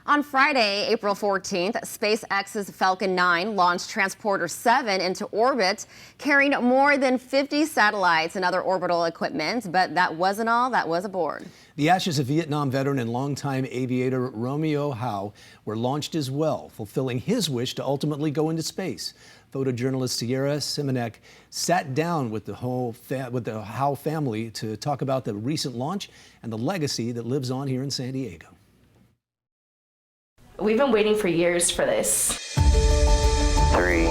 On Friday, April 14th, SpaceX's Falcon 9 launched Transporter 7 into orbit, carrying more than 50 satellites and other orbital equipment. But that wasn't all that was aboard. The ashes of Vietnam veteran and longtime aviator Romeo Howe were launched as well, fulfilling his wish to ultimately go into space. Photojournalist Sierra Simonek sat down with the Howe family to talk about the recent launch and the legacy that lives on here in San Diego. We've been waiting for years for this. 3,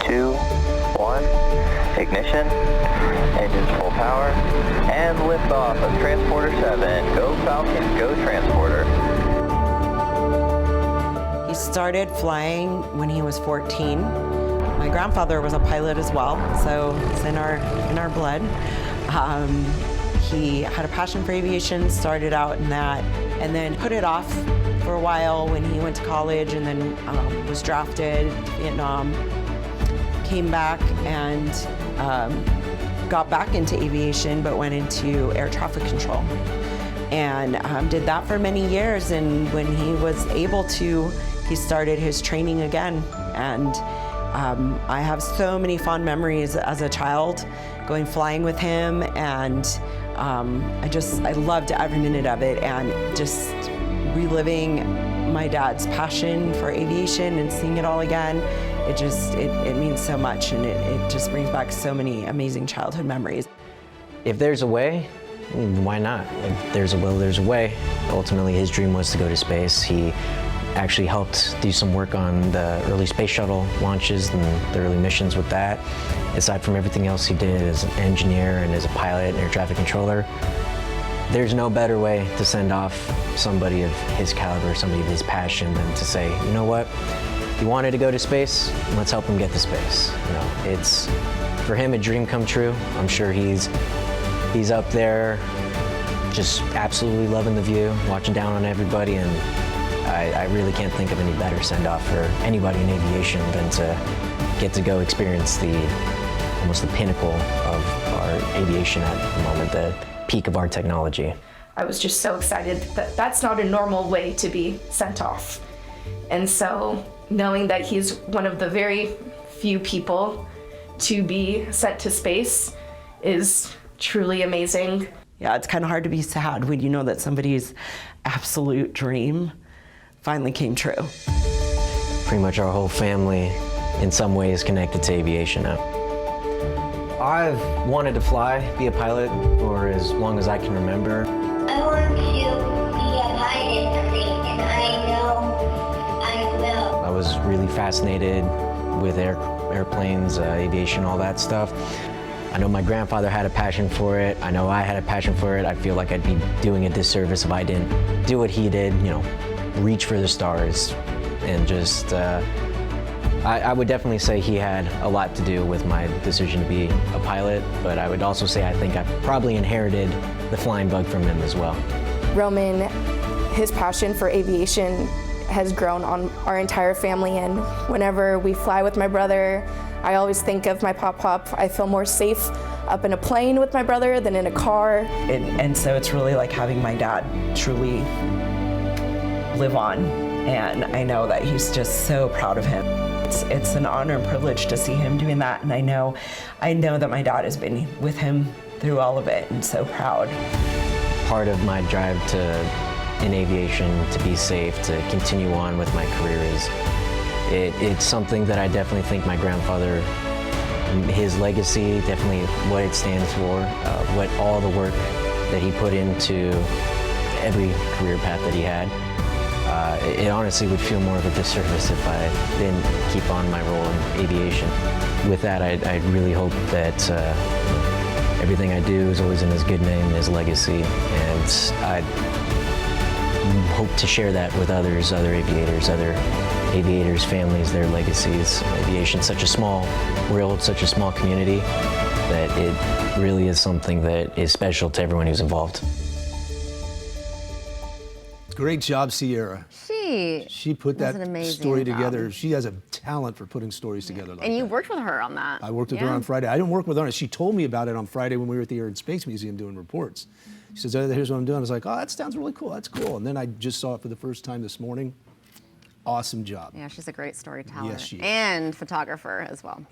2, 1, ignition, engines full power, and liftoff of Transporter 7. Go Falcon, go Transporter. He started flying when he was 14. My grandfather was a pilot as well, so it's in our blood. He had a passion for aviation, started out in that, and then put it off for a while when he went to college, and then was drafted to Vietnam, came back and got back into aviation, but went into air traffic control. And did that for many years, and when he was able to, he started his training again. And I have so many fond memories as a child going flying with him, and I loved every minute of it, and just reliving my dad's passion for aviation and seeing it all again. It means so much, and it just brings back so many amazing childhood memories. If there's a way, why not? If there's a will, there's a way. Ultimately, his dream was to go to space. He actually helped do some work on the early space shuttle launches and the early missions with that. Aside from everything else he did as an engineer and as a pilot and air traffic controller, there's no better way to send off somebody of his caliber, somebody of his passion, than to say, you know what, he wanted to go to space, let's help him get to space. You know, it's, for him, a dream come true. I'm sure he's up there just absolutely loving the view, watching down on everybody, and I really can't think of any better send-off for anybody in aviation than to get to go experience almost the pinnacle of our aviation at the moment, the peak of our technology. I was just so excited that that's not a normal way to be sent off. And so knowing that he's one of the very few people to be sent to space is truly amazing. Yeah, it's kind of hard to be sad when you know that somebody's absolute dream finally came true. Pretty much our whole family in some way is connected to aviation now. I've wanted to fly, be a pilot, for as long as I can remember. I want to be a pilot, and I know I will. I was really fascinated with airplanes, aviation, all that stuff. I know my grandfather had a passion for it. I know I had a passion for it. I feel like I'd be doing a disservice if I didn't do what he did, you know, reach for the stars. And just, I would definitely say he had a lot to do with my decision to be a pilot, but I would also say I think I probably inherited the flying bug from him as well. Roman, his passion for aviation has grown on our entire family, and whenever we fly with my brother, I always think of my pop-pop. I feel more safe up in a plane with my brother than in a car. And so it's really like having my dad truly live on, and I know that he's just so proud of him. It's an honor and privilege to see him doing that, and I know that my dad has been with him through all of it, and so proud. Part of my drive in aviation to be safe, to continue on with my career is it's something that I definitely think my grandfather, his legacy, definitely what it stands for, what all the work that he put into every career path that he had. It honestly would feel more of a disservice if I didn't keep on my role in aviation. With that, I really hope that everything I do is always in his good name and his legacy, and I hope to share that with others, other aviators, families, their legacies. Aviation's such a small world, such a small community, that it really is something that is special to everyone who's involved. Great job, Sierra. She put that story together. She has a talent for putting stories together like that. And you worked with her on that. I worked with her on Friday. I didn't work with her. She told me about it on Friday when we were at the Air and Space Museum doing reports. He says, oh, here's what I'm doing. I was like, oh, that sounds really cool. That's cool. And then I just saw it for the first time this morning. Awesome job. Yeah, she's a great storyteller Yes, she is. and photographer as well.